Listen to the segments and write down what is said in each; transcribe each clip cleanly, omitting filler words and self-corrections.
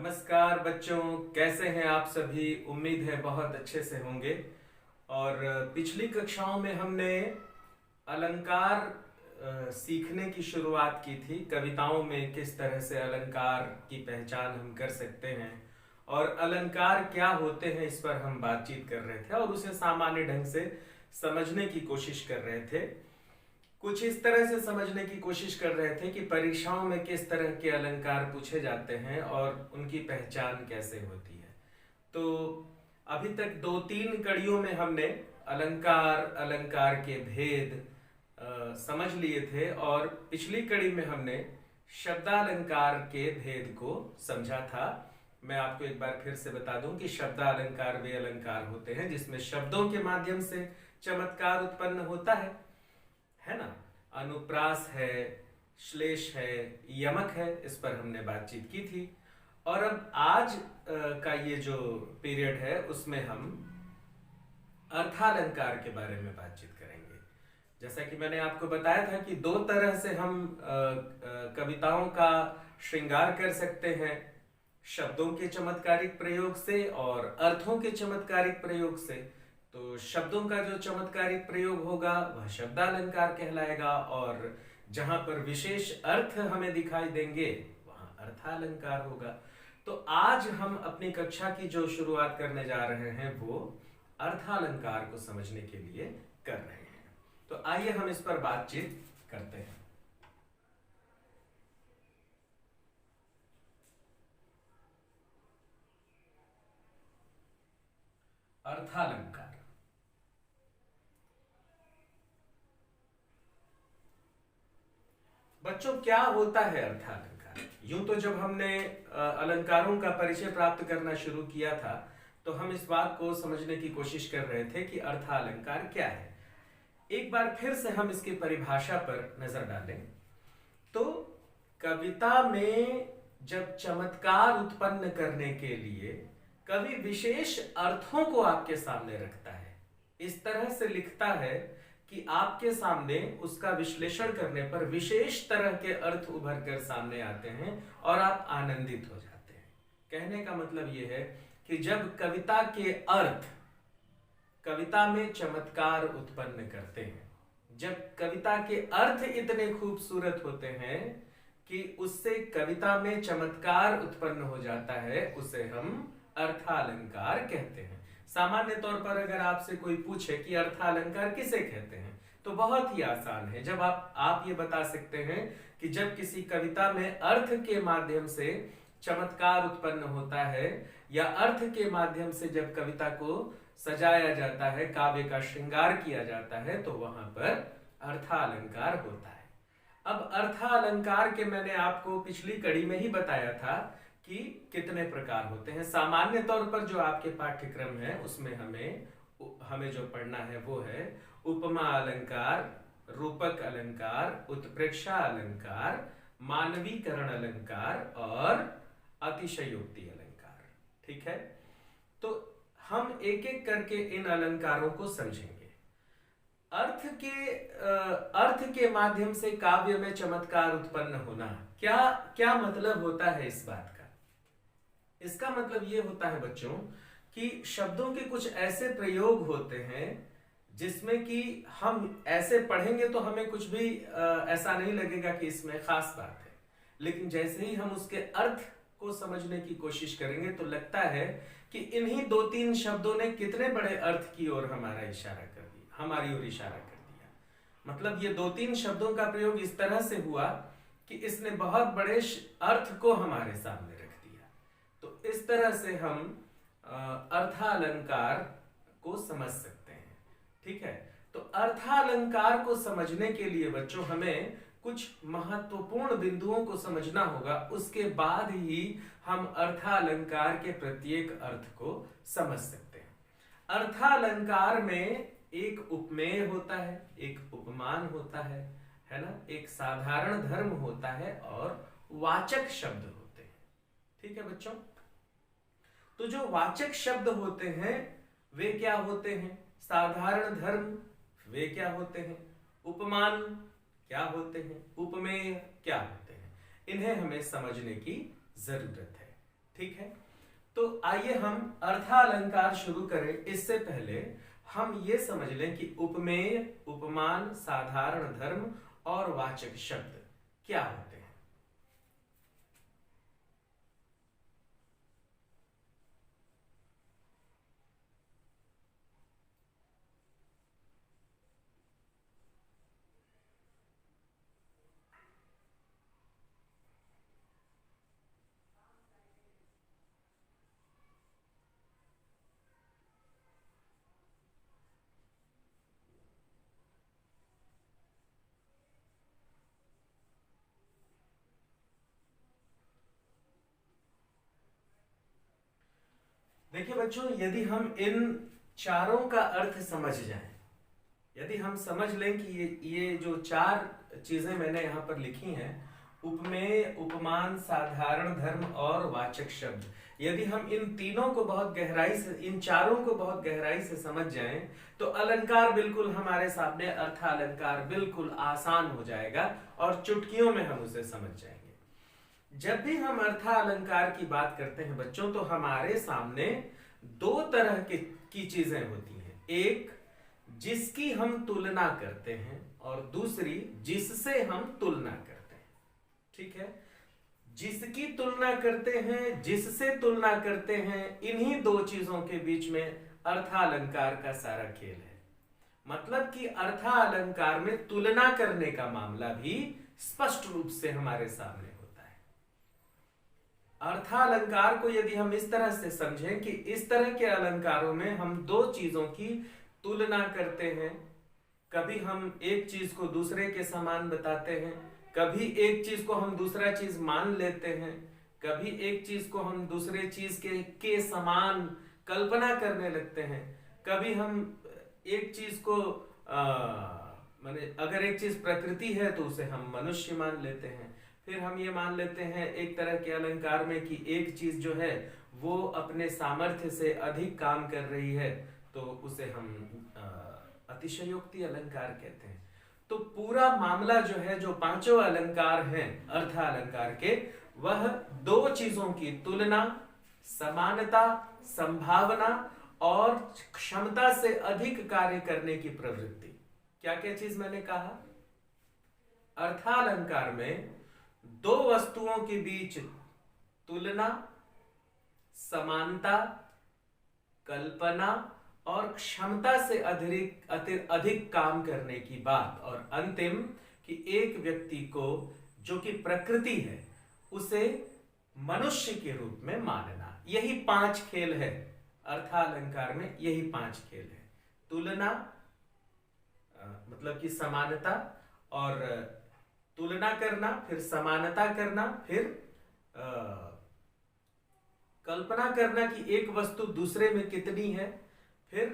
नमस्कार बच्चों, कैसे हैं आप सभी। उम्मीद है बहुत अच्छे से होंगे। और पिछली कक्षाओं में हमने अलंकार सीखने की शुरुआत की थी। कविताओं में किस तरह से अलंकार की पहचान हम कर सकते हैं और अलंकार क्या होते हैं, इस पर हम बातचीत कर रहे थे और उसे सामान्य ढंग से समझने की कोशिश कर रहे थे। कुछ इस तरह से समझने की कोशिश कर रहे थे कि परीक्षाओं में किस तरह के अलंकार पूछे जाते हैं और उनकी पहचान कैसे होती है। तो अभी तक दो तीन कड़ियों में हमने अलंकार अलंकार के भेद समझ लिए थे और पिछली कड़ी में हमने शब्दालंकार के भेद को समझा था। मैं आपको एक बार फिर से बता दूं कि शब्दालंकार वे अलंकार होते हैं जिसमें शब्दों के माध्यम से चमत्कार उत्पन्न होता है ना। अनुप्रास है, श्लेष है, यमक है, इस पर हमने बातचीत की थी। और अब आज का ये जो पीरियड है उसमें हम अर्थालंकार के बारे में बातचीत करेंगे। जैसा कि मैंने आपको बताया था कि दो तरह से हम कविताओं का श्रृंगार कर सकते हैं, शब्दों के चमत्कारिक प्रयोग से और अर्थों के चमत्कारिक प्रयोग से। तो शब्दों का जो चमत्कारिक प्रयोग होगा वह शब्दालंकार कहलाएगा और जहां पर विशेष अर्थ हमें दिखाई देंगे वहां अर्थालंकार होगा। तो आज हम अपनी कक्षा की जो शुरुआत करने जा रहे हैं वो अर्थालंकार को समझने के लिए कर रहे हैं। तो आइए हम इस पर बातचीत करते हैं। अर्थालंकार बच्चों, क्या होता है अर्थालंकार? यूं तो जब हमने अलंकारों का परिचय प्राप्त करना शुरू किया था तो हम इस बात को समझने की कोशिश कर रहे थे कि अर्थालंकार क्या है। एक बार फिर से हम इसकी परिभाषा पर नजर डालें तो कविता में जब चमत्कार उत्पन्न करने के लिए कवि विशेष अर्थों को आपके सामने रखता है, इस तरह से लिखता है कि आपके सामने उसका विश्लेषण करने पर विशेष तरह के अर्थ उभर कर सामने आते हैं और आप आनंदित हो जाते हैं। कहने का मतलब यह है कि जब कविता के अर्थ कविता में चमत्कार उत्पन्न करते हैं, जब कविता के अर्थ इतने खूबसूरत होते हैं कि उससे कविता में चमत्कार उत्पन्न हो जाता है, उसे हम अर्थालंकार कहते हैं। सामान्य तौर पर अगर आपसे कोई पूछे कि अर्थालंकार किसे कहते हैं तो बहुत ही आसान है। जब आप ये बता सकते हैं कि जब किसी कविता में अर्थ के माध्यम से चमत्कार उत्पन्न होता है या अर्थ के माध्यम से जब कविता को सजाया जाता है, काव्य का श्रृंगार किया जाता है, तो वहां पर अर्थालंकार होता है। अब अर्थालंकार के मैंने आपको पिछली कड़ी में ही बताया था कि कितने प्रकार होते हैं। सामान्य तौर पर जो आपके पाठ्यक्रम है उसमें हमें जो पढ़ना है वो है उपमा अलंकार, रूपक अलंकार, उत्प्रेक्षा अलंकार, मानवीकरण अलंकार और अतिशयोक्ति अलंकार। ठीक है, तो हम एक एक करके इन अलंकारों को समझेंगे। अर्थ के माध्यम से काव्य में चमत्कार उत्पन्न होना, क्या क्या मतलब होता है इस बात का? इसका मतलब ये होता है बच्चों कि शब्दों के कुछ ऐसे प्रयोग होते हैं जिसमें कि हम ऐसे पढ़ेंगे तो हमें कुछ भी ऐसा नहीं लगेगा कि इसमें खास बात है, लेकिन जैसे ही हम उसके अर्थ को समझने की कोशिश करेंगे तो लगता है कि इन्हीं दो तीन शब्दों ने कितने बड़े अर्थ की ओर हमारी ओर इशारा कर दिया। मतलब ये दो तीन शब्दों का प्रयोग इस तरह से हुआ कि इसने बहुत बड़े अर्थ को हमारे सामने रख दिया। तो इस तरह से हम अर्थालंकार को समझ सकते हैं। ठीक है, तो अर्थालंकार को समझने के लिए बच्चों हमें कुछ महत्वपूर्ण बिंदुओं को समझना होगा, उसके बाद ही हम अर्थालंकार के प्रत्येक अर्थ को समझ सकते हैं। अर्थालंकार में एक उपमेय होता है, एक उपमान होता है ना, एक साधारण धर्म होता है और वाचक शब्द होते हैं। ठीक है बच्चों, तो जो वाचक शब्द होते हैं वे क्या होते हैं? साधारण धर्म वे क्या होते हैं? उपमान क्या होते हैं? उपमेय क्या होते हैं? इन्हें हमें समझने की जरूरत है। ठीक है, तो आइए हम अर्थालंकार शुरू करें। इससे पहले हम ये समझ लें कि उपमेय, उपमान, साधारण धर्म और वाचक शब्द क्या होते हैं। देखिए बच्चों, यदि हम इन चारों का अर्थ समझ जाएं, यदि हम समझ लें कि ये जो चार चीजें मैंने यहाँ पर लिखी हैं, उपमेय, उपमान, साधारण धर्म और वाचक शब्द, यदि हम इन तीनों को बहुत गहराई से, इन चारों को बहुत गहराई से समझ जाएं, तो अलंकार बिल्कुल हमारे सामने, अर्थालंकार बिल्कुल आसान हो जाएगा और चुटकियों में हम उसे समझ जाएंगे। जब भी हम अर्थालंकार की बात करते हैं बच्चों, तो हमारे सामने दो तरह की चीजें होती हैं। एक जिसकी हम तुलना करते हैं और दूसरी जिससे हम तुलना करते हैं। ठीक है, जिसकी तुलना करते हैं, जिससे तुलना करते हैं, इन्हीं दो चीजों के बीच में अर्थालंकार का सारा खेल है। मतलब कि अर्थालंकार में तुलना करने का मामला भी स्पष्ट रूप से हमारे सामने होता है। अर्थालंकार को यदि हम इस तरह से समझें कि इस तरह के अलंकारों में हम दो चीजों की तुलना करते हैं, कभी हम एक चीज को दूसरे के समान बताते हैं, कभी एक चीज को हम दूसरा चीज मान लेते हैं, कभी एक चीज को हम दूसरे चीज के समान कल्पना करने लगते हैं, कभी हम एक चीज को माने अगर एक चीज प्रकृति है तो उसे हम मनुष्य मान लेते हैं। फिर हम ये मान लेते हैं एक तरह के अलंकार में कि एक चीज जो है वो अपने सामर्थ्य से अधिक काम कर रही है, तो उसे हम अतिशयोक्ति अलंकार कहते हैं। तो पूरा मामला जो है, जो पांचों अलंकार हैं अर्थालंकार के, वह दो चीजों की तुलना, समानता, संभावना और क्षमता से अधिक कार्य करने की प्रवृत्ति। क्या क्या चीज मैंने कहा? अर्थालंकार में दो वस्तुओं के बीच तुलना, समानता, कल्पना और क्षमता से अधिक काम करने की बात, और अंतिम कि एक व्यक्ति को जो कि प्रकृति है उसे मनुष्य के रूप में मानना। यही पांच खेल है अर्थालंकार में, यही पांच खेल है। तुलना मतलब कि समानता, और तुलना करना, फिर समानता करना, फिर कल्पना करना कि एक वस्तु दूसरे में कितनी है, फिर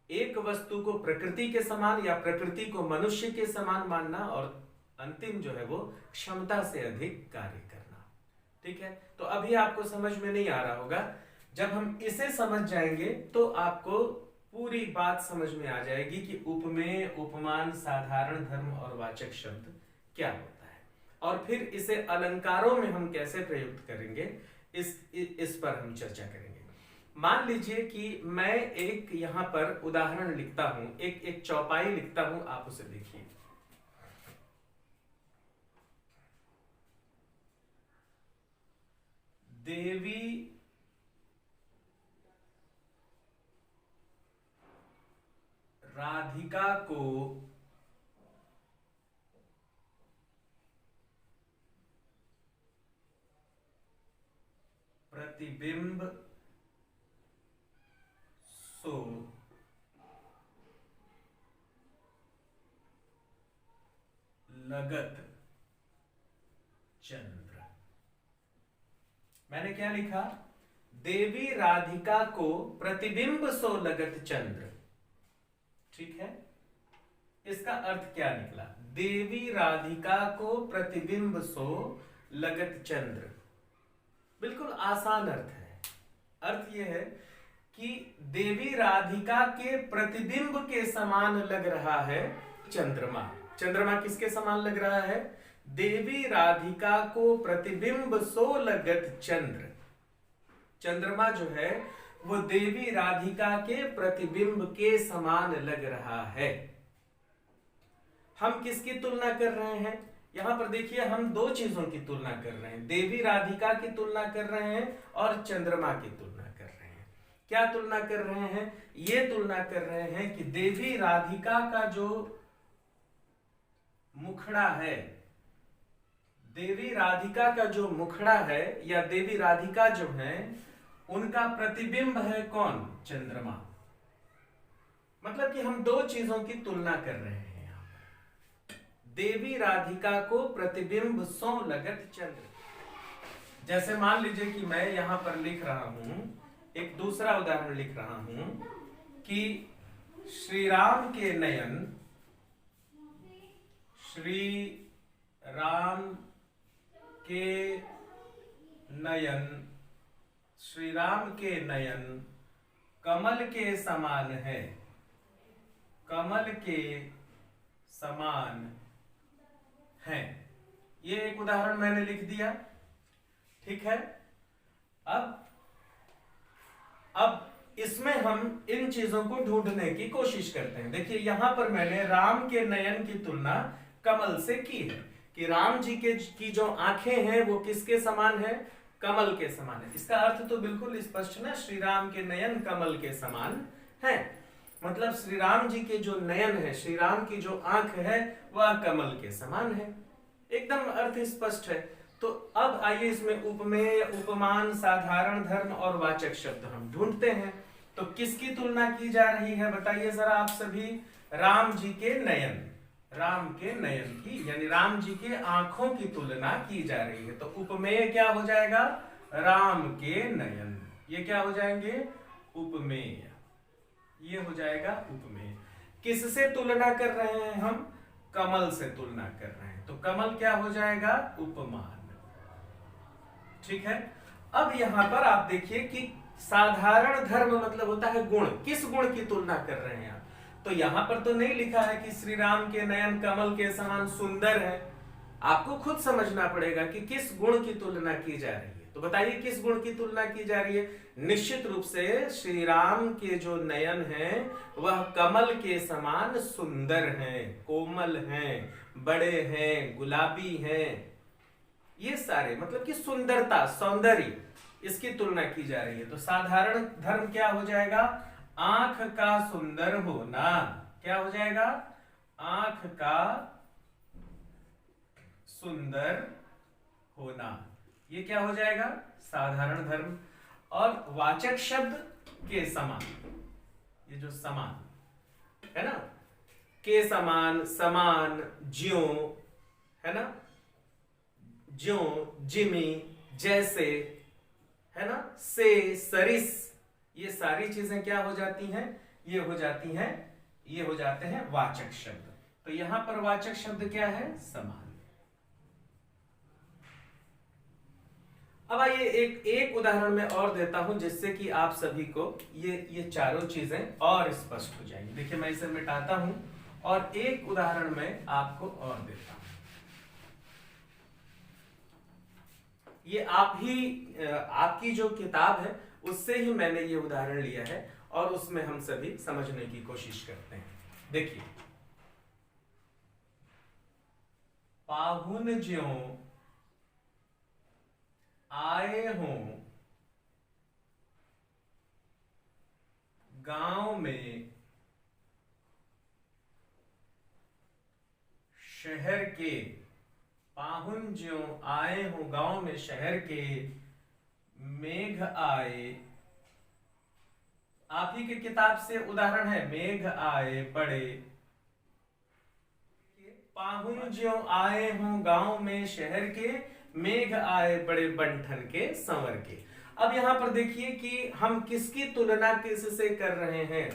एक वस्तु को प्रकृति के समान या प्रकृति को मनुष्य के समान मानना, और अंतिम जो है वो क्षमता से अधिक कार्य करना। ठीक है, तो अभी आपको समझ में नहीं आ रहा होगा। जब हम इसे समझ जाएंगे तो आपको पूरी बात समझ में आ जाएगी कि उपमेय, उपमान, साधारण धर्म और वाचक शब्द क्या होता है, और फिर इसे अलंकारों में हम कैसे प्रयुक्त करेंगे, इस पर हम चर्चा करेंगे। मान लीजिए कि मैं एक यहां पर उदाहरण लिखता हूं, एक चौपाई लिखता हूं, आप उसे देखिए। देवी राधिका को प्रतिबिंब सो लगत चंद्र। मैंने क्या लिखा? देवी राधिका को प्रतिबिंब सो लगत चंद्र। ठीक है, इसका अर्थ क्या निकला? देवी राधिका को प्रतिबिंब सो लगत चंद्र। बिल्कुल आसान अर्थ है। अर्थ यह है कि देवी राधिका के प्रतिबिंब के समान लग रहा है चंद्रमा। चंद्रमा किसके समान लग रहा है? देवी राधिका को प्रतिबिंब सो लगत चंद्र। चंद्रमा जो है वो देवी राधिका के प्रतिबिंब के समान लग रहा है। हम किसकी तुलना कर रहे हैं? यहां पर देखिए, हम दो चीजों की तुलना कर रहे हैं, देवी राधिका की तुलना कर रहे हैं और चंद्रमा की तुलना कर रहे हैं। क्या तुलना कर रहे हैं? ये तुलना कर रहे हैं कि देवी राधिका का जो मुखड़ा है, देवी राधिका का जो मुखड़ा है या देवी राधिका जो है उनका प्रतिबिंब है कौन? चंद्रमा। मतलब कि हम दो चीजों की तुलना कर रहे हैं यहां पर। देवी राधिका को प्रतिबिंब सो लगत चंद्र। जैसे मान लीजिए कि मैं यहां पर लिख रहा हूं, एक दूसरा उदाहरण लिख रहा हूं कि श्री राम के नयन, श्री राम के नयन, श्री राम के नयन कमल के समान है, कमल के समान है। ये एक उदाहरण मैंने लिख दिया, ठीक है। अब इसमें हम इन चीजों को ढूंढने की कोशिश करते हैं। देखिए यहां पर मैंने राम के नयन की तुलना कमल से की है कि राम जी के की जो आंखें हैं वो किसके समान है? कमल के समान है। इसका अर्थ तो बिल्कुल स्पष्ट ना, श्री राम के नयन कमल के समान है। मतलब श्री राम जी के जो नयन है, श्री राम की जो आंख है वह कमल के समान है, एकदम अर्थ स्पष्ट है। तो अब आइए इसमें उपमेय, उपमान, साधारण धर्म और वाचक शब्द हम ढूंढते हैं। तो किसकी तुलना की जा रही है बताइए जरा आप सभी? राम जी के नयन, राम के नयन की यानी राम जी के आंखों की तुलना की जा रही है। तो उपमेय क्या हो जाएगा? राम के नयन। ये क्या हो जाएंगे? उपमेय। ये हो जाएगा उपमेय। किससे तुलना कर रहे हैं हम? कमल से तुलना कर रहे हैं, तो कमल क्या हो जाएगा? उपमान। ठीक है। अब यहां पर आप देखिए कि साधारण धर्म मतलब होता है गुण। किस गुण की तुलना कर रहे हैं आप? तो यहां पर तो नहीं लिखा है कि श्री राम के नयन कमल के समान सुंदर है। आपको खुद समझना पड़ेगा कि किस गुण की तुलना की जा रही है। तो बताइए किस गुण की तुलना की जा रही है? निश्चित रूप से श्री राम के जो नयन हैं वह कमल के समान सुंदर हैं, कोमल हैं, बड़े हैं, गुलाबी हैं। ये सारे मतलब कि सुंदरता, सौंदर्य, इसकी तुलना की जा रही है। तो साधारण धर्म क्या हो जाएगा? आंख का सुंदर होना। क्या हो जाएगा? आंख का सुंदर होना। ये क्या हो जाएगा? साधारण धर्म। और वाचक शब्द के समान, ये जो समान है ना, के समान, समान, ज्यों, है ना, ज्यों, जिमी, जैसे, है ना, से, सरिस, ये सारी चीजें क्या हो जाती हैं? ये हो जाती हैं, ये हो जाते हैं वाचक शब्द। तो यहां पर वाचक शब्द क्या है? समान। अब आइए एक उदाहरण मैं और देता हूं जिससे कि आप सभी को ये चारों चीजें और स्पष्ट हो जाएंगी। देखिए मैं इसे मिटाता हूं और एक उदाहरण मैं आपको और देता हूं। ये आपकी जो किताब है उससे ही मैंने ये उदाहरण लिया है और उसमें हम सभी समझने की कोशिश करते हैं। देखिए, पाहुन ज्यों आए हों गांव में शहर के, पाहुन ज्यों आए हों गांव में शहर के, मेघ आए। आप ही की किताब से उदाहरण है, मेघ आए बड़े। पाहुन ज्यों आए हों गांव में शहर के, मेघ आए बड़े बंठन के संवर के। अब यहां पर देखिए कि हम किसकी तुलना किससे कर रहे हैं?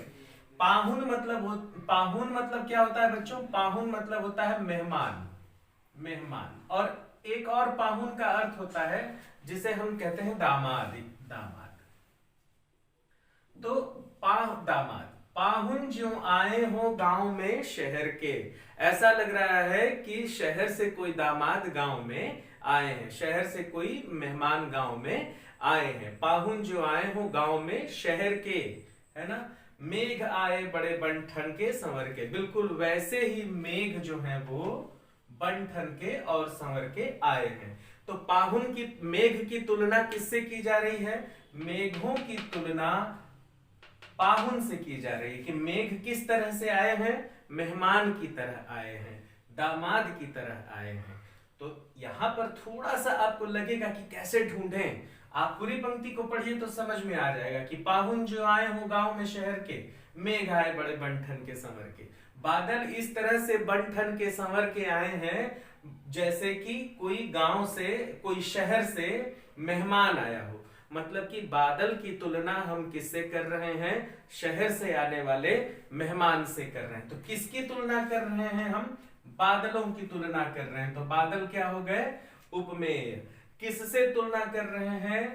पाहुन मतलब क्या होता है बच्चों? पाहुन मतलब होता है मेहमान, मेहमान। और एक और पाहुन का अर्थ होता है जिसे हम कहते हैं दामाद, दामाद। तो दामाद, पाहुन ज्यों आए हो गांव में शहर के। ऐसा लग रहा है कि शहर से कोई दामाद गांव में आए हैं, शहर से कोई मेहमान गांव में आए हैं। पाहुन जो आए हो गांव में शहर के, है ना। मेघ आए बड़े बन ठन के संवर के, बिल्कुल वैसे ही मेघ जो है वो बन ठन के और संवर के आए हैं। तो पाहुन की, मेघ की तुलना किससे की जा रही है? मेघों की तुलना पाहुन से की जा रही है कि मेघ किस तरह से आए हैं? मेहमान की तरह आए हैं, दामाद की तरह आए हैं। तो यहां पर थोड़ा सा आपको लगेगा कि कैसे ढूंढें। आप पूरी पंक्ति को पढ़िए तो समझ में आ जाएगा कि पाहुन जो आए हो गांव में शहर के, मेघ आए बड़े बन-ठन के संवर के। बादल इस तरह से बन-ठन के संवर के आए हैं जैसे कि कोई गांव से, कोई शहर से मेहमान आया हो। मतलब कि बादल की तुलना हम किससे कर रहे हैं? शहर से आने वाले मेहमान से कर रहे हैं। तो किसकी तुलना कर रहे हैं हम? बादलों की तुलना कर रहे हैं। तो बादल क्या हो गए? उपमेय। किससे तुलना कर रहे हैं?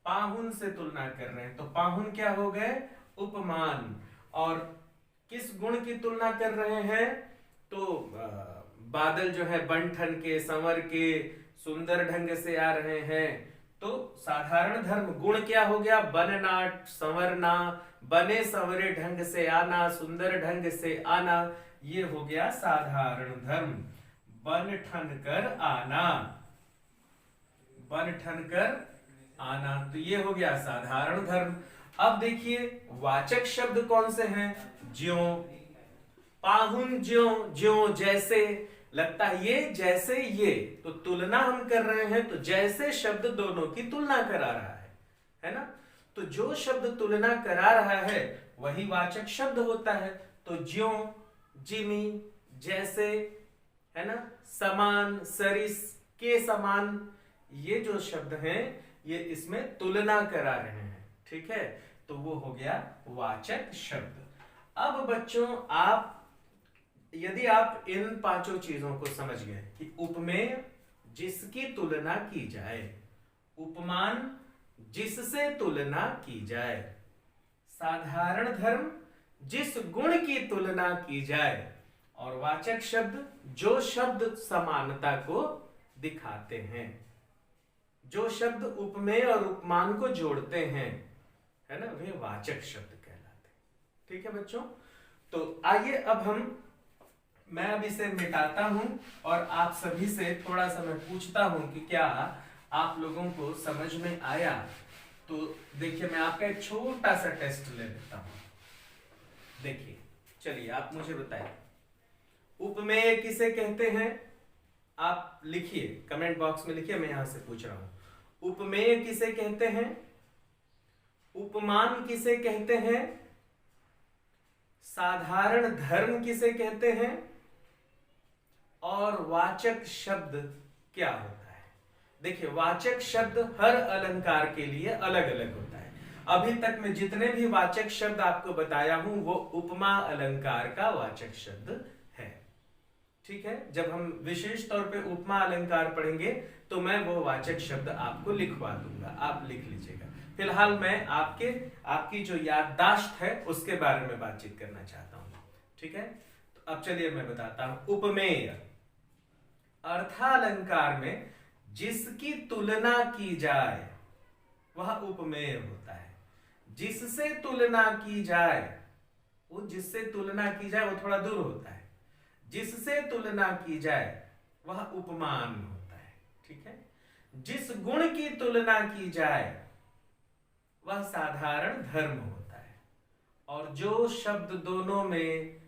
पाहुन से तुलना कर रहे हैं। तो पाहुन क्या हो गए? उपमान। और किस गुण की तुलना कर रहे हैं? तो बादल जो है बन ठन के, संवर के, सुंदर ढंग से आ रहे हैं। तो साधारण धर्म गुण क्या हो गया? बनना, संवरना, बने संवरे ढंग से आना, सुंदर ढंग से आना, ये हो गया साधारण धर्म। बन ठन कर आना, बन ठन कर आना, तो ये हो गया साधारण धर्म। अब देखिए वाचक शब्द कौन से हैं? ज्यों, पाहुन ज्यों, ज्यों जैसे, लगता है ये जैसे ये, तो तुलना हम कर रहे हैं तो जैसे शब्द दोनों की तुलना करा रहा है ना। तो जो शब्द तुलना करा रहा है वही वाचक शब्द होता है। तो ज्यों, जिमी, जैसे, है ना, समान, सरिस, के समान, ये जो शब्द हैं ये इसमें तुलना करा रहे हैं। ठीक है, तो वो हो गया वाचक शब्द। अब बच्चों आप, यदि आप इन पांचों चीजों को समझ गए कि उपमेय जिसकी तुलना की जाए, उपमान जिससे तुलना की जाए, साधारण धर्म जिस गुण की तुलना की जाए, और वाचक शब्द जो शब्द समानता को दिखाते हैं, जो शब्द उपमेय और उपमान को जोड़ते हैं, है ना, वे वाचक शब्द कहलाते हैं। ठीक है बच्चों, तो आइए अब मैं अब इसे मिटाता हूं और आप सभी से थोड़ा सा मैं पूछता हूं कि क्या आप लोगों को समझ में आया। तो देखिए मैं आपका एक छोटा सा टेस्ट ले लेता हूं। देखिए, चलिए आप मुझे बताइए उपमेय किसे कहते हैं? आप लिखिए, कमेंट बॉक्स में लिखिए, मैं यहां से पूछ रहा हूं। उपमेय किसे कहते हैं? उपमान किसे कहते हैं? साधारण धर्म किसे कहते हैं? और वाचक शब्द क्या होता है? देखिए वाचक शब्द हर अलंकार के लिए अलग अलग होता है। अभी तक मैं जितने भी वाचक शब्द आपको बताया हूं वो उपमा अलंकार का वाचक शब्द है। ठीक है, जब हम विशेष तौर पे उपमा अलंकार पढ़ेंगे तो मैं वो वाचक शब्द आपको लिखवा दूंगा, आप लिख लीजिएगा। फिलहाल मैं आपकी जो याददाश्त है उसके बारे में बातचीत करना चाहता हूं। ठीक है, तो अब चलिए मैं बताता हूं। उपमेय अर्थालंकार में जिसकी तुलना की जाए वह उपमेय होता है। जिससे तुलना की जाए, वो जिससे तुलना की जाए वो थोड़ा दूर होता है। जिससे तुलना की जाए वह उपमान होता है। ठीक है, जिस गुण की तुलना की जाए वह साधारण धर्म होता है। और जो शब्द दोनों में,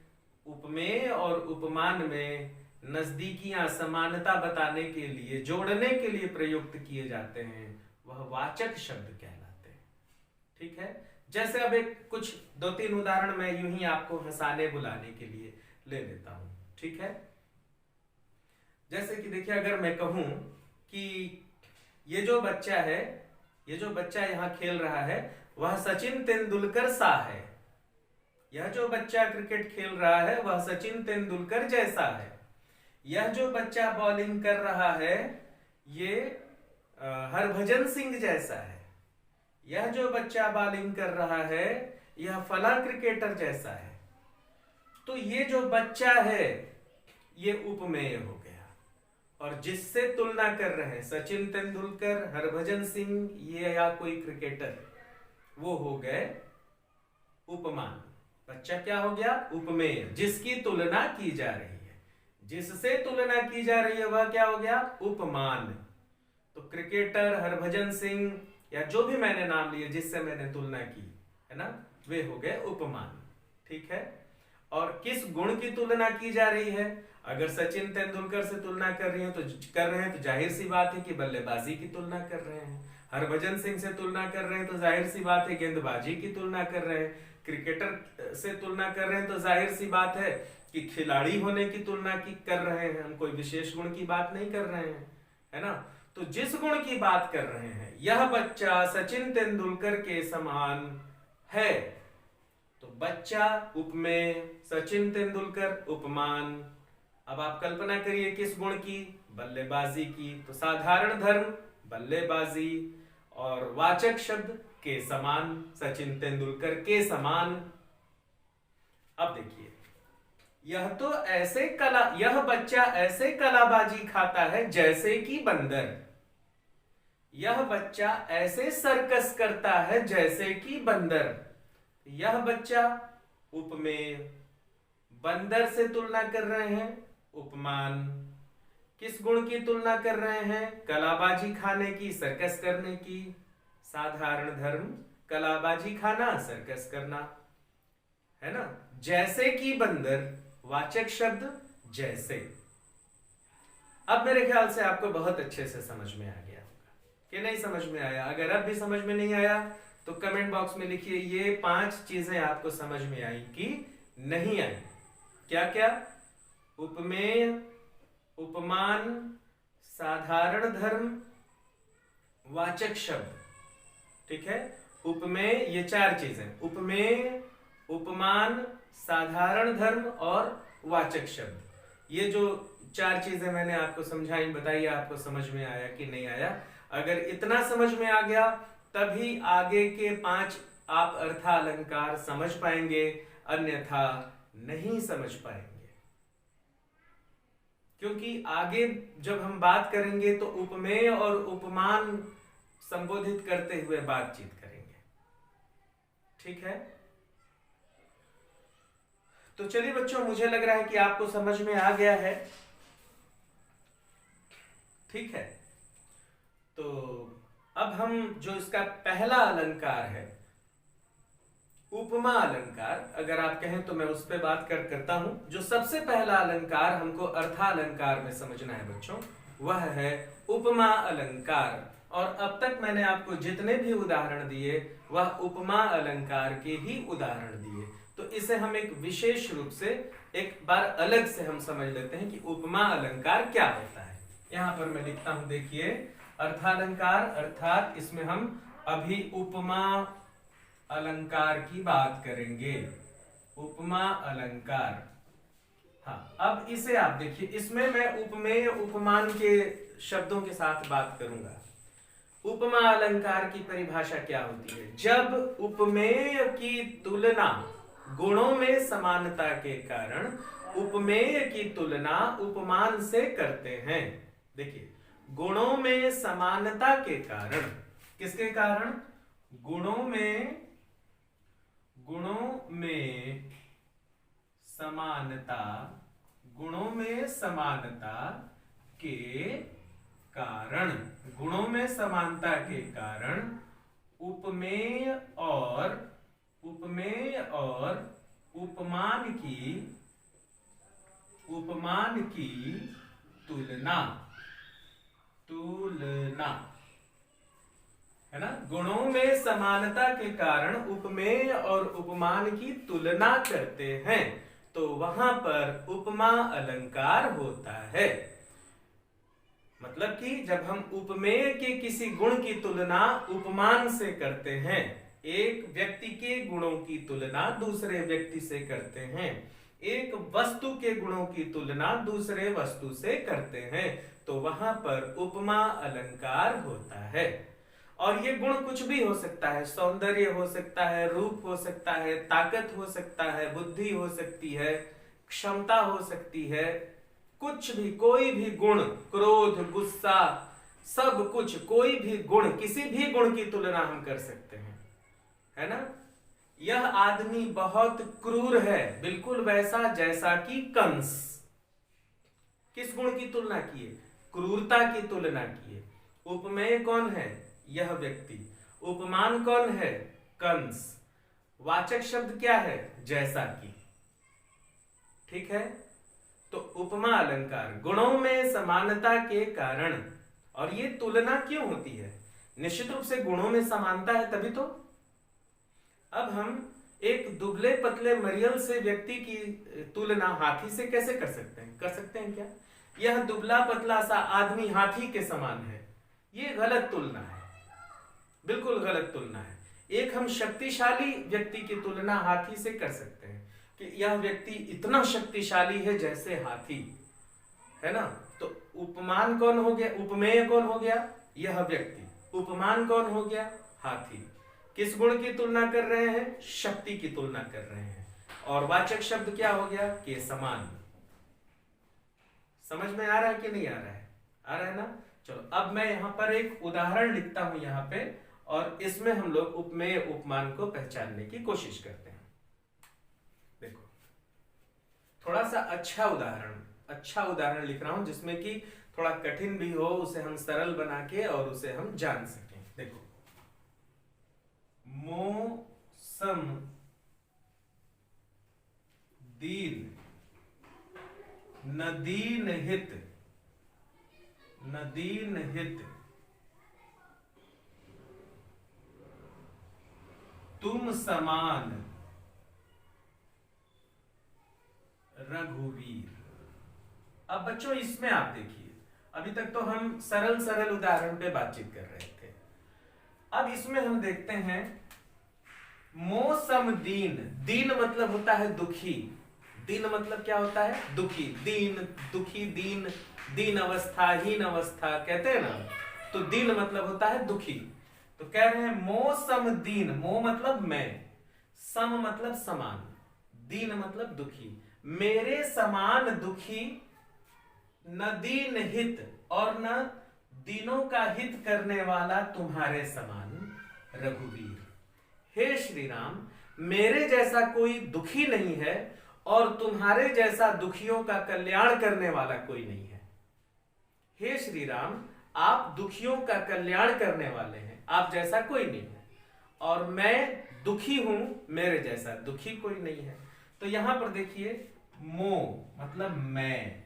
उपमेय और उपमान में नजदीकियां, समानता बताने के लिए, जोड़ने के लिए प्रयुक्त किए जाते हैं वह वाचक शब्द कहलाते हैं। ठीक है, जैसे अब एक कुछ 2-3 उदाहरण मैं यूं ही आपको हंसाने बुलाने के लिए ले लेता हूं। ठीक है, जैसे कि देखिए अगर मैं कहूं कि ये जो बच्चा है, ये जो बच्चा यहां खेल रहा है वह सचिन तेंदुलकर सा है। यह जो बच्चा क्रिकेट खेल रहा है वह सचिन तेंदुलकर जैसा है। यह जो बच्चा बॉलिंग कर रहा है ये हरभजन सिंह जैसा है। यह जो बच्चा बॉलिंग कर रहा है यह फला क्रिकेटर जैसा है। तो ये जो बच्चा है ये उपमेय हो गया। और जिससे तुलना कर रहे हैं सचिन तेंदुलकर, हरभजन सिंह, ये या कोई क्रिकेटर, वो हो गए उपमान। बच्चा क्या हो गया? उपमेय। जिसकी तुलना की जा रही है, जिससे तुलना की जा रही है वह क्या हो गया? उपमान। तो क्रिकेटर, हरभजन सिंह या जो भी मैंने नाम लिए जिससे मैंने तुलना की है ना, वे हो गए उपमान। ठीक है। और किस गुण की तुलना की जा रही है? अगर सचिन तेंदुलकर से तुलना कर रहे हैं तो जाहिर सी बात है कि बल्लेबाजी की तुलना कर रहे हैं। हरभजन सिंह से तुलना कर रहे हैं तो जाहिर सी बात है गेंदबाजी की तुलना कर रहे हैं। क्रिकेटर से तुलना कर रहे हैं तो जाहिर सी बात है कि खिलाड़ी होने की तुलना की कर रहे हैं, हम कोई विशेष गुण की बात नहीं कर रहे हैं, है ना। तो जिस गुण की बात कर रहे हैं, यह बच्चा सचिन तेंदुलकर के समान है, तो बच्चा उपमेय, सचिन तेंदुलकर उपमान। अब आप कल्पना करिए किस गुण की? बल्लेबाजी की। तो साधारण धर्म बल्लेबाजी और वाचक शब्द के समान, सचिन तेंदुलकर के समान। अब देखिए, यह बच्चा ऐसे कलाबाजी खाता है जैसे कि बंदर। यह बच्चा ऐसे सर्कस करता है जैसे कि बंदर। यह बच्चा उपमेय। बंदर से तुलना कर रहे हैं, उपमान। किस गुण की तुलना कर रहे हैं? कलाबाजी खाने की, सर्कस करने की। साधारण धर्म कलाबाजी खाना, सर्कस करना, है ना। जैसे कि बंदर, वाचक शब्द जैसे। अब मेरे ख्याल से आपको बहुत अच्छे से समझ में आ गया होगा कि नहीं समझ में आया? अगर अब भी समझ में नहीं आया तो कमेंट बॉक्स में लिखिए ये 5 चीजें आपको समझ में आई कि नहीं आई। क्या क्या? उपमेय, उपमान, साधारण धर्म, वाचक शब्द। ठीक है। उपमेय, ये 4 चीजें, उपमेय, उपमान, साधारण धर्म और वाचक शब्द। ये जो 4 चीजें मैंने आपको समझाई, बताइए आपको समझ में आया कि नहीं आया? अगर इतना समझ में आ गया तभी आगे के 5 आप अर्थालंकार समझ पाएंगे, अन्यथा नहीं समझ पाएंगे। क्योंकि आगे जब हम बात करेंगे तो उपमेय और उपमान संबोधित करते हुए बातचीत करेंगे। ठीक है। तो चलिए बच्चों, मुझे लग रहा है कि आपको समझ में आ गया है। ठीक है। तो अब हम जो इसका पहला अलंकार है, उपमा अलंकार, अगर आप कहें तो मैं उस पर बात करता हूं। जो सबसे पहला अलंकार हमको अर्थालंकार में समझना है बच्चों, वह है उपमा अलंकार। और अब तक मैंने आपको जितने भी उदाहरण दिए वह उपमा अलंकार के ही उदाहरण दिए। तो इसे हम एक विशेष रूप से एक बार अलग से हम समझ लेते हैं कि उपमा अलंकार क्या होता है। यहां पर मैं लिखता हूं, देखिए, अर्थालंकार अर्थात इसमें हम अभी उपमा अलंकार की बात करेंगे। उपमा अलंकार। हाँ, अब इसे आप देखिए, इसमें मैं उपमेय उपमान के शब्दों के साथ बात करूंगा। उपमा अलंकार की परिभाषा क्या होती है? जब उपमेय की तुलना गुणों में समानता के कारण उपमेय की तुलना उपमान से करते हैं। देखिए, गुणों में समानता के कारण, किसके कारण? गुणों में समानता, गुणों में समानता के कारण, गुणों में समानता के कारण उपमेय और उपमान की तुलना है ना। गुणों में समानता के कारण उपमेय और उपमान की तुलना करते हैं, तो वहां पर उपमा अलंकार होता है। मतलब कि जब हम उपमेय के किसी गुण की तुलना उपमान से करते हैं, एक व्यक्ति के गुणों की तुलना दूसरे व्यक्ति से करते हैं, एक वस्तु के गुणों की तुलना दूसरे वस्तु से करते हैं, तो वहां पर उपमा अलंकार होता है। और ये गुण कुछ भी हो सकता है, सौंदर्य हो सकता है, रूप हो सकता है, ताकत हो सकता है, बुद्धि हो सकती है, क्षमता हो सकती है, कुछ भी, कोई भी गुण, क्रोध, गुस्सा, सब कुछ, कोई भी गुण, किसी भी गुण की तुलना हम कर सकते हैं, है ना। यह आदमी बहुत क्रूर है, बिल्कुल वैसा जैसा कि कंस। किस गुण की तुलना किए? क्रूरता की तुलना किए। उपमेय कौन है? यह व्यक्ति। उपमान कौन है? कंस। वाचक शब्द क्या है? जैसा कि। ठीक है, तो उपमा अलंकार गुणों में समानता के कारण। और ये तुलना क्यों होती है? निश्चित रूप से गुणों में समानता है तभी तो। अब हम एक दुबले पतले मरियल से व्यक्ति की तुलना हाथी से कैसे कर सकते हैं? कर सकते हैं क्या? यह दुबला पतला सा आदमी हाथी के समान है, ये गलत तुलना है, बिल्कुल गलत तुलना है। एक हम शक्तिशाली व्यक्ति की तुलना हाथी से कर सकते हैं कि यह व्यक्ति इतना शक्तिशाली है जैसे हाथी, है ना। तो उपमान कौन हो गया? उपमेय कौन हो गया? यह व्यक्ति। उपमान कौन हो गया? हाथी। किस गुण की तुलना कर रहे हैं? शक्ति की तुलना कर रहे हैं। और वाचक शब्द क्या हो गया? के समान। समझ में आ रहा है कि नहीं आ रहा है? आ रहा है ना। चलो अब मैं यहां पर एक उदाहरण लिखता हूं यहां पे, और इसमें हम लोग उपमेय उपमान को पहचानने की कोशिश करते हैं। देखो, थोड़ा सा अच्छा उदाहरण लिख रहा हूं जिसमें कि थोड़ा कठिन भी हो, उसे हम सरल बना के और उसे हम जान सकें। देखो, मौसम दीन नदीन हित तुम समान रघुवीर। अब बच्चों इसमें आप देखिए, अभी तक तो हम सरल उदाहरण पे बातचीत कर रहे थे। अब इसमें हम देखते हैं मौसम दीन। दीन मतलब होता है दुखी। दीन मतलब क्या होता है? दुखी। दीन, दुखी, दीन, दीन अवस्था, हीन अवस्था कहते हैं ना। तो दीन मतलब होता है दुखी। तो कह रहे हैं मौसम दीन। मो मतलब मैं, सम मतलब समान, दीन मतलब दुखी। मेरे समान दुखी, न दीन हित, और न दीनों का हित करने वाला तुम्हारे समान रघुवीर। हे श्री राम, मेरे जैसा कोई दुखी नहीं है और तुम्हारे जैसा दुखियों का कल्याण करने वाला कोई नहीं है। हे श्री राम, आप दुखियों का कल्याण करने वाले हैं, आप जैसा कोई नहीं है, और मैं दुखी हूं, मेरे जैसा दुखी कोई नहीं है। तो यहां पर देखिए, मो मतलब मैं,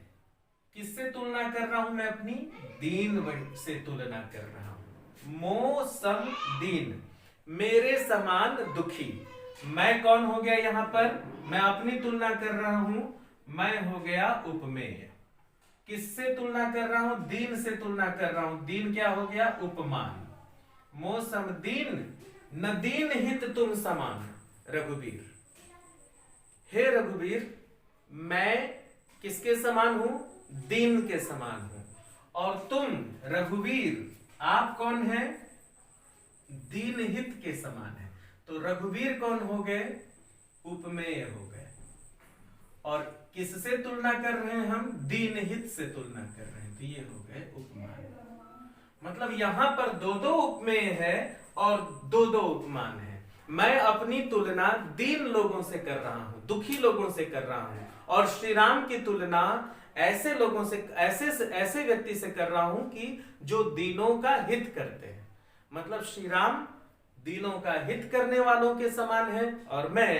किससे तुलना कर रहा हूं मैं? अपनी दीन से तुलना कर रहा हूं। मो सम दीन, मेरे समान दुखी। मैं कौन हो गया यहां पर? मैं अपनी तुलना कर रहा हूं, मैं हो गया उपमेय। किससे तुलना कर रहा हूं? दीन से तुलना कर रहा हूं। दीन क्या हो गया? उपमान। मौसम दीन न दीन हित तुम समान रघुवीर। हे रघुवीर, मैं किसके समान हूं? दीन के समान हूं। और तुम रघुवीर, आप कौन है? दीन हित के समान है। तो रघुवीर कौन हो गए? उपमेय हो गए। और किससे तुलना कर रहे हैं हम? दीन हित से तुलना कर रहे हैं, तो ये हो गए उपमान। मतलब यहां पर दो दो उपमेय है और दो दो उपमान है। मैं अपनी तुलना दीन लोगों से कर रहा हूं, दुखी लोगों से कर रहा हूं, और श्री राम की तुलना ऐसे लोगों से, ऐसे व्यक्ति से कर रहा हूं कि जो दीनों का हित करते हैं। मतलब श्री राम दीनों का हित करने वालों के समान है और मैं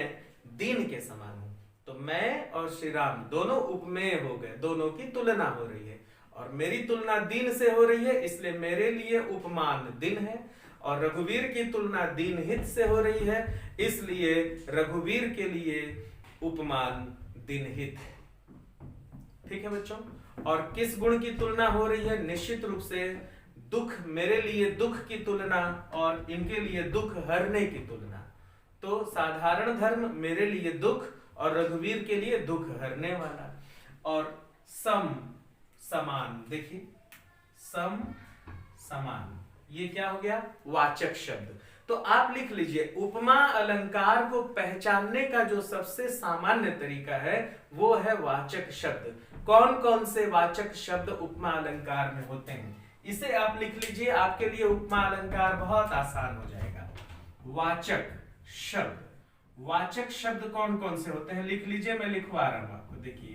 दीन के समान हूं। तो मैं और श्री राम दोनों उपमेय हो गए, दोनों की तुलना हो रही है, और मेरी तुलना दीन से हो रही है, इसलिए मेरे लिए उपमान दीन है, और रघुवीर की तुलना दीन हित से हो रही है, इसलिए रघुवीर के लिए उपमान दीन हित है। ठीक है बच्चों। और किस गुण की तुलना हो रही है? निश्चित रूप से दुख, मेरे लिए दुख की तुलना और इनके लिए दुख हरने की तुलना। तो साधारण धर्म मेरे लिए दुख और रघुवीर के लिए दुख हरने वाला। और सम समान, देखिए सम समान, ये क्या हो गया? वाचक शब्द। तो आप लिख लीजिए, उपमा अलंकार को पहचानने का जो सबसे सामान्य तरीका है वो है वाचक शब्द। कौन कौन से वाचक शब्द उपमा अलंकार में होते हैं, इसे आप लिख लीजिए, आपके लिए उपमा अलंकार बहुत आसान हो जाएगा। वाचक शब्द, वाचक शब्द कौन कौन से होते हैं लिख लीजिए, मैं लिखवा रहा हूं आपको। देखिए,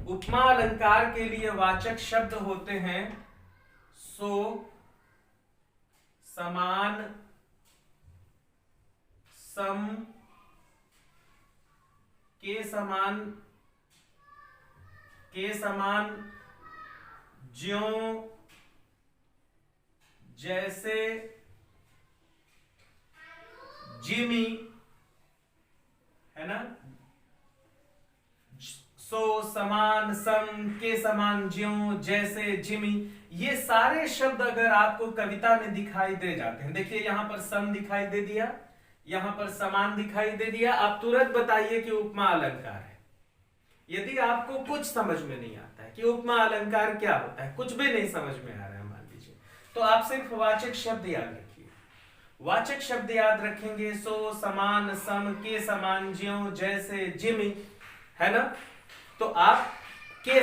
उपमा अलंकार के लिए वाचक शब्द होते हैं सो, समान, सम, के समान, ज्यों, जैसे, जिमी, है ना, सो, समान, सम, के समान, ज्यों, जैसे, जिमी, ये सारे शब्द अगर आपको कविता में दिखाई दे जाते हैं, देखिए यहां पर सम दिखाई दे दिया, यहां पर समान दिखाई दे दिया, आप तुरंत बताइए कि उपमा अलंकार है। यदि आपको कुछ समझ में नहीं आता है कि उपमा अलंकार क्या होता है, कुछ भी नहीं समझ में आ रहा है मान लीजिए, तो आप सिर्फ वाचक शब्द याद रखिए। वाचक शब्द याद रखेंगे, सो, समान, सम, के समान, ज्यों, जैसे, जिमी, है ना। तो आप के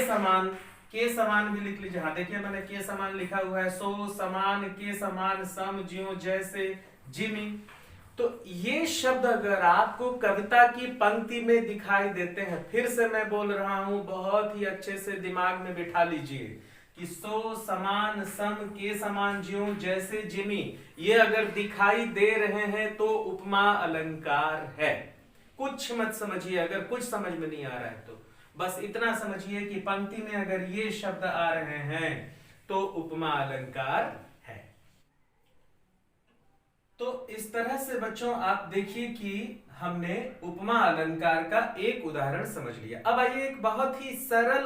समान भी लिख लीजिए। हाँ देखिए, मैंने के समान लिखा हुआ है, सो, समान, के समान, सम, ज्यों, जैसे, जिमी। तो ये शब्द अगर आपको कविता की पंक्ति में दिखाई देते हैं, फिर से मैं बोल रहा हूं, बहुत ही अच्छे से दिमाग में बिठा लीजिए कि सो, समान, सम, के समान, ज्यों, जैसे, जिमी, ये अगर दिखाई दे रहे हैं तो उपमा अलंकार है। कुछ मत समझिए, अगर कुछ समझ में नहीं आ रहा है तो बस इतना समझिए कि पंक्ति में अगर ये शब्द आ रहे हैं तो उपमा अलंकार है। तो इस तरह से बच्चों आप देखिए कि हमने उपमा अलंकार का एक उदाहरण समझ लिया। अब आइए एक बहुत ही सरल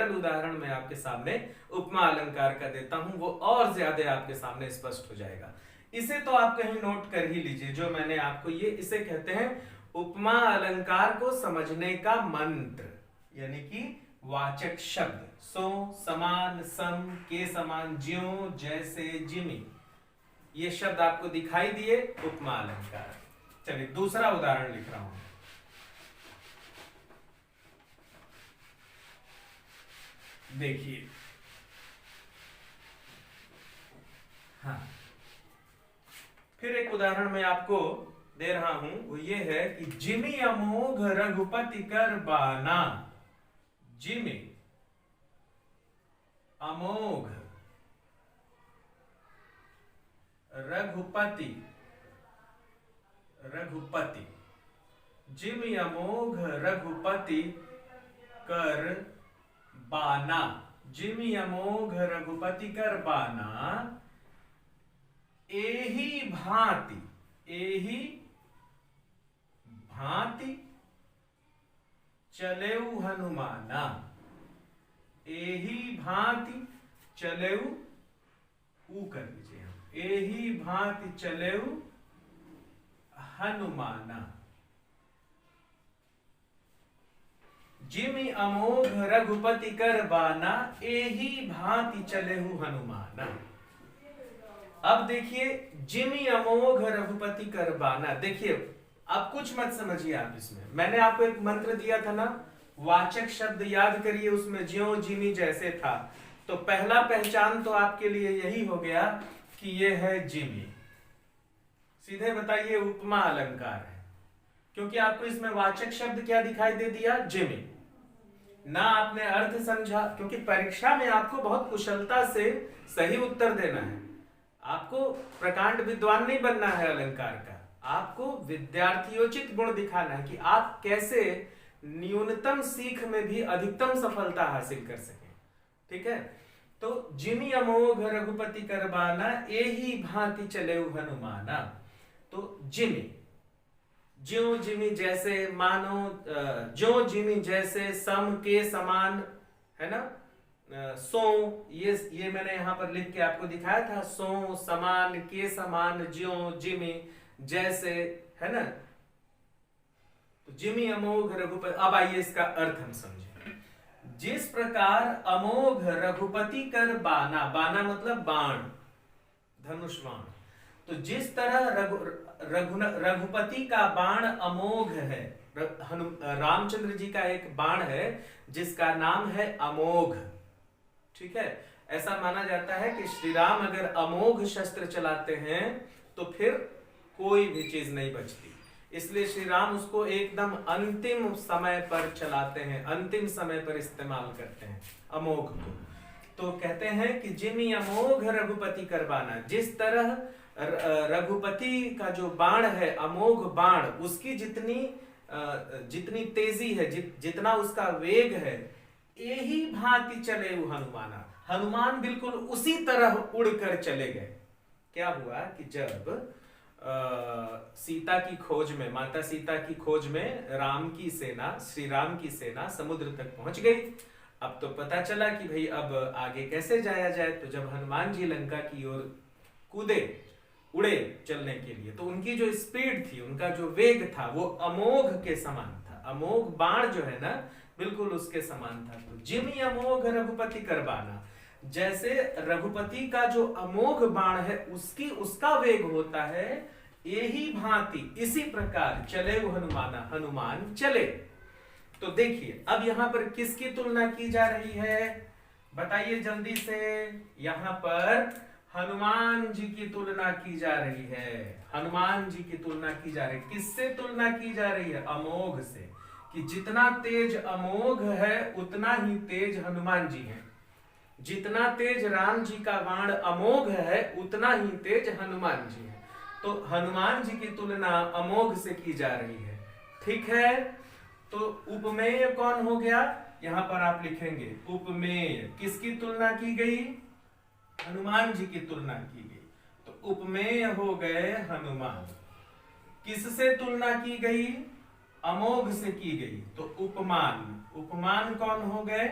उदाहरण मैं आपके सामने उपमा अलंकार का देता हूं, वो और ज्यादा आपके सामने स्पष्ट हो जाएगा। इसे तो आप कहीं नोट कर ही लीजिए, जो मैंने आपको इसे कहते हैं उपमा अलंकार को समझने का मंत्र, यानी कि वाचक शब्द, सो, समान, सम, के समान, ज्यों, जैसे, जिमी, ये शब्द आपको दिखाई दिए, उपमा अलंकार। चलिए दूसरा उदाहरण लिख रहा हूं। देखिए, हाँ, फिर एक उदाहरण मैं आपको दे रहा हूं, वो ये है कि जिमी अमोघ रघुपति कर बाना। जिमी अमोघ रघुपति, जिमी अमोघ रघुपति कर बाना। जिमी अमोघ रघुपति कर बाना, एही भांति, चलेऊ हनुमाना। एही भांति चलेऊ, ऊ कर लीजिए हम, एही भांति चलेऊ हनुमाना। जिमी अमोघ रघुपति कर बाना, एही भांति चलेऊ हनुमाना। अब देखिए, जिमी अमोघ रघुपति कर बाना, देखिए अब कुछ मत समझिए आप इसमें। मैंने आपको एक मंत्र दिया था ना, वाचक शब्द याद करिए, उसमें ज्यों, जिमी, जैसे था। तो पहला पहचान तो आपके लिए यही हो गया कि ये है जिमी। सीधे बताइए उपमा अलंकार है, क्योंकि आपको इसमें वाचक शब्द क्या दिखाई दे दिया, जिमी। ना आपने अर्थ समझा, क्योंकि परीक्षा में आपको बहुत कुशलता से सही उत्तर देना है। आपको प्रकांड विद्वान नहीं बनना है अलंकार का, आपको विद्यार्थीयोचित गुण दिखाना है कि आप कैसे न्यूनतम सीख में भी अधिकतम सफलता हासिल कर सकें। ठीक है, तो जिमी अमोघ रघुपति कर बाना, एही भांति चलेऊ हनुमाना। तो जिमी, ज्यों, जिमी, जैसे, मानो, ज्यों, जिमी, जैसे, सम, के समान, है ना, सो, ये मैंने यहां पर लिख के आपको दिखाया था, सो, समान, के समान, ज्यों, जिमी, जैसे, है ना। तो जिमी अमोघ रघुपति। अब आइए इसका अर्थ हम समझें। जिस प्रकार अमोघ रघुपति कर बाना, बाना मतलब बाण, धनुष बाण, तो जिस तरह रघुपति का बाण अमोघ है, रामचंद्र जी का एक बाण है जिसका नाम है अमोघ, ठीक है। ऐसा माना जाता है कि श्री राम अगर अमोघ शस्त्र चलाते हैं तो फिर कोई भी चीज नहीं बचती, इसलिए श्री राम उसको एकदम अंतिम समय पर चलाते हैं, अंतिम समय पर इस्तेमाल करते हैं अमोघ को। तो कहते हैं कि जिमि अमोघ रघुपति कर बाना, जिस तरह रघुपति का जो बाण है अमोघ बाण, उसकी जितनी तेजी है, जितना उसका वेग है, यही भांति चले वो हनुमाना, हनुमान बिल्कुल उसी तरह उड़कर चले गए। क्या हुआ कि जब सीता की खोज में, माता सीता की खोज में राम की सेना, श्री राम की सेना समुद्र तक पहुंच गई। अब तो पता चला कि भाई अब आगे कैसे जाया जाए। तो जब हनुमान जी लंका की ओर कूदे, उड़े चलने के लिए, तो उनकी जो स्पीड थी, उनका जो वेग था, वो अमोघ के समान था। अमोघ बाण जो है ना, बिल्कुल उसके समान था। तो जिमि अमोघ रघुपति कर बाना, जैसे रघुपति का जो अमोघ बाण है उसका वेग होता है, यही भांति इसी प्रकार चले वो हनुमाना, हनुमान चले। तो देखिए अब यहां पर किसकी तुलना की जा रही है, बताइए जल्दी से। यहां पर हनुमान जी की तुलना की जा रही है, हनुमान जी की तुलना की जा रही है। किससे तुलना की जा रही है? अमोघ से, कि जितना तेज अमोघ है उतना ही तेज हनुमान जी हैं। जितना तेज राम जी का बाण अमोघ है उतना ही तेज हनुमान जी है। तो हनुमान जी की तुलना अमोघ से की जा रही है, ठीक है। तो उपमेय कौन हो गया? यहां पर आप लिखेंगे उपमेय, किसकी तुलना की गई? हनुमान जी की तुलना की गई। तो उपमेय हो गए हनुमान। किससे तुलना की गई? अमोघ से की गई। तो उपमान, उपमान कौन हो गए?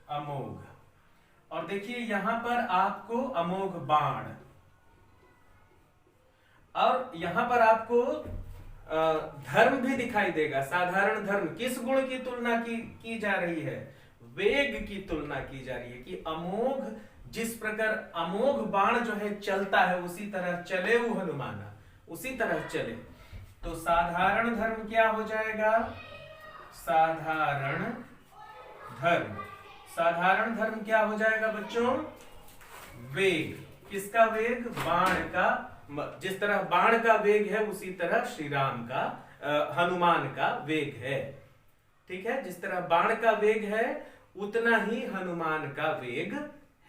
अमोघ। और देखिए यहां पर आपको अमोघ बाण, और यहां पर आपको धर्म भी दिखाई देगा, साधारण धर्म। किस गुण की तुलना की जा रही है? वेग की तुलना की जा रही है, कि अमोघ, जिस प्रकार अमोघ बाण जो है चलता है, उसी तरह चले वो हनुमाना, उसी तरह चले। तो साधारण धर्म क्या हो जाएगा? साधारण धर्म। साधारण धर्म क्या हो जाएगा बच्चों? वेग। किसका वेग? बाण का। जिस तरह बाण का वेग है उसी तरह श्री राम का, हनुमान का वेग है, ठीक है। जिस तरह बाण का वेग है उतना ही हनुमान का वेग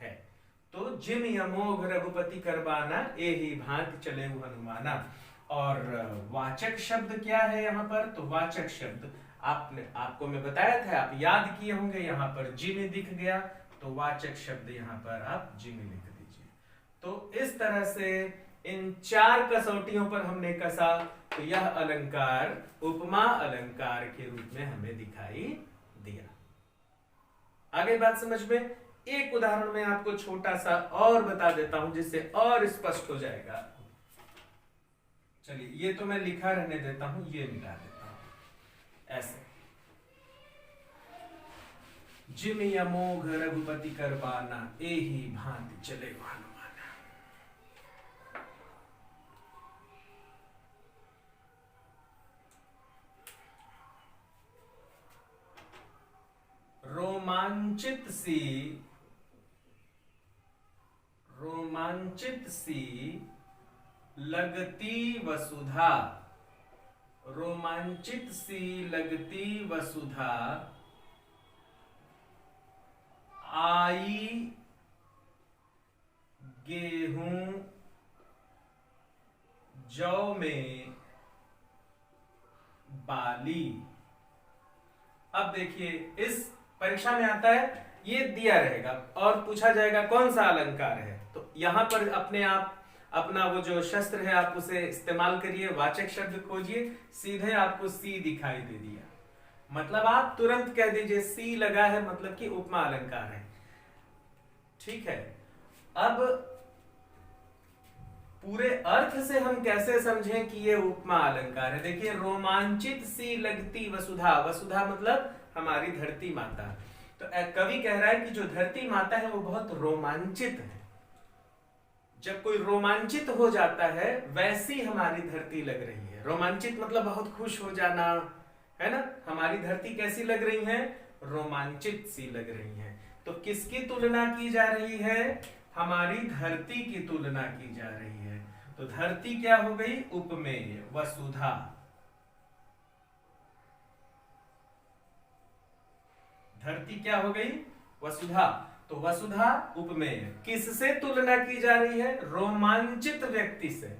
है। तो जिमि अमोघ रघुपति कर बाना, एहि भांति चले वो हनुमाना। और वाचक शब्द क्या है यहाँ पर? तो वाचक शब्द आपको मैं बताया था, आप याद किए होंगे, यहाँ पर जिमि दिख गया, तो वाचक शब्द यहाँ पर आप जिमि लिख दीजिए। तो इस तरह से इन 4 कसौटियों पर हमने कसा, तो यह अलंकार उपमा अलंकार के रूप में हमें दिखाई दिया। आगे बात समझ में? एक उदाहरण में आपको छोटा सा और बता देता हूं जिससे और स्पष्ट हो जाएगा। चलिए ये तो मैं लिखा रहने देता हूं, ये मिटा देता हूं ऐसे। जिमि अमोघ रघुपति कर बाना, एहि भांति चले हनुमाना। रोमांचित सी लगती वसुधा, रोमांचित सी लगती वसुधा, आई गेहूं जौ में बाली। अब देखिए इस परीक्षा में आता है, ये दिया रहेगा और पूछा जाएगा कौन सा अलंकार है। तो यहां पर अपने आप अपना वो जो शस्त्र है आप उसे इस्तेमाल करिए, वाचक शब्द खोजिए, सीधे आपको सी दिखाई दे दिया, मतलब आप तुरंत कह दीजिए सी लगा है, मतलब कि उपमा अलंकार है, ठीक है। अब पूरे अर्थ से हम कैसे समझें कि ये उपमा अलंकार है? देखिए रोमांचित सी लगती वसुधा, वसुधा मतलब हमारी धरती माता, तो कवि कह रहा है कि जो धरती माता है वो बहुत रोमांचित है। जब कोई रोमांचित हो जाता है वैसी हमारी धरती लग रही है। रोमांचित मतलब बहुत खुश हो जाना, है ना। हमारी धरती कैसी लग रही है? रोमांचित सी लग रही है। तो किसकी तुलना की जा रही है? हमारी धरती की तुलना की जा रही है। तो धरती क्या हो गई? उपमेय, वसुधा। धरती क्या हो गई? वसुधा। तो वसुधा उपमेय। किससे तुलना की जा रही है? रोमांचित व्यक्ति से,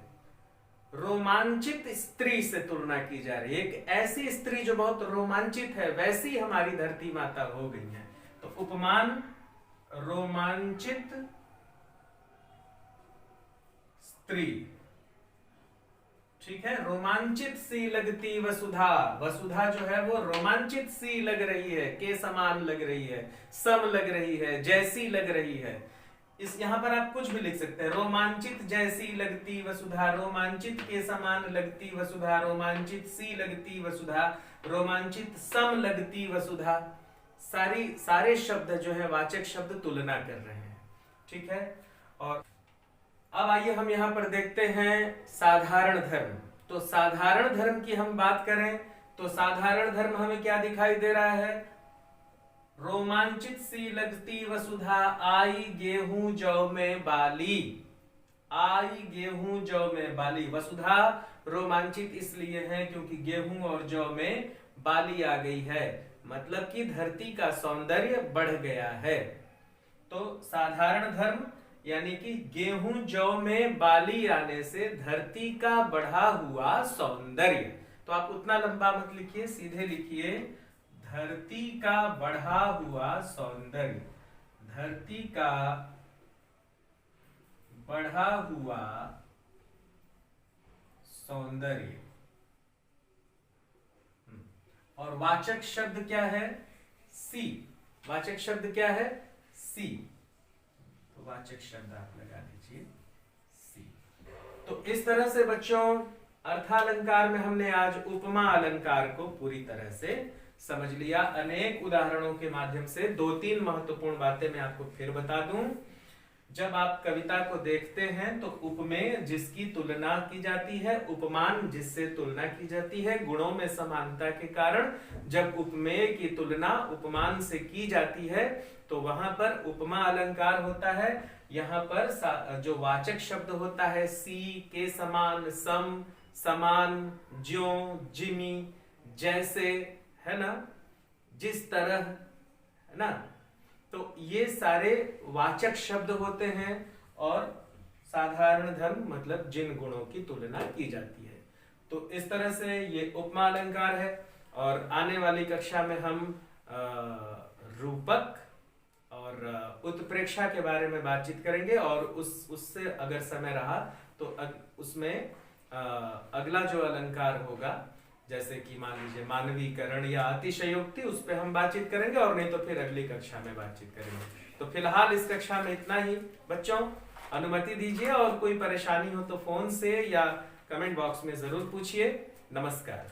रोमांचित स्त्री से तुलना की जा रही है। एक ऐसी स्त्री जो बहुत रोमांचित है, वैसी हमारी धरती माता हो गई है। तो उपमान रोमांचित स्त्री, ठीक है। रोमांचित सी लगती वसुधा। वसुधा जो है वो रोमांचित सी लग रही है, के समान लग रही है, सम लग रही है, जैसी लग रही है। इस यहां पर आप कुछ भी लिख सकते हैं। रोमांचित जैसी लगती वसुधा, रोमांचित के समान लगती वसुधा, रोमांचित सी लगती वसुधा, रोमांचित सम लगती वसुधा। सारे शब्द जो है वाचक शब्द तुलना कर रहे हैं, ठीक है। और अब आइए हम यहां पर देखते हैं साधारण धर्म। तो साधारण धर्म की हम बात करें तो साधारण धर्म हमें क्या दिखाई दे रहा है? रोमांचित सी लगती वसुधा, आई गेहूं जौ में बाली। आई गेहूं जौ में बाली। वसुधा रोमांचित इसलिए है क्योंकि गेहूं और जौ में बाली आ गई है, मतलब कि धरती का सौंदर्य बढ़ गया है। तो साधारण धर्म यानी कि गेहूं जौ में बाली आने से धरती का बढ़ा हुआ सौंदर्य। तो आप उतना लंबा मत लिखिए, सीधे लिखिए धरती का बढ़ा हुआ सौंदर्य। धरती का बढ़ा हुआ सौंदर्य। और वाचक शब्द क्या है? सी। वाचक शब्द क्या है? सी। तो वाचक शब्द आप लगा दीजिए सी। तो इस तरह से बच्चों अर्थालंकार में हमने आज उपमा अलंकार को पूरी तरह से समझ लिया। अनेक उदाहरणों के माध्यम से 2-3 महत्वपूर्ण बातें मैं आपको फिर बता दूं। जब आप कविता को देखते हैं तो उपमेय जिसकी तुलना की जाती है, उपमान जिससे तुलना की जाती है, गुणों में समानता के कारण जब उपमेय की तुलना उपमान से की जाती है तो वहां पर उपमा अलंकार होता है। यहाँ पर जो वाचक शब्द होता है सी, के समान, सम, समान, ज्यों, जिमी, जैसे, है ना, जिस तरह, है ना। तो ये सारे वाचक शब्द होते हैं और साधारण धर्म मतलब जिन गुणों की तुलना की जाती है। तो इस तरह से ये उपमा अलंकार है। और आने वाली कक्षा में हम रूपक और उत्प्रेक्षा के बारे में बातचीत करेंगे। और उससे अगर समय रहा तो उसमें अगला जो अलंकार होगा, जैसे कि मान लीजिए मानवीकरण या अतिशयोक्ति, उस पर हम बातचीत करेंगे। और नहीं तो फिर अगली कक्षा में बातचीत करेंगे। तो फिलहाल इस कक्षा में इतना ही। बच्चों अनुमति दीजिए, और कोई परेशानी हो तो फोन से या कमेंट बॉक्स में जरूर पूछिए। नमस्कार।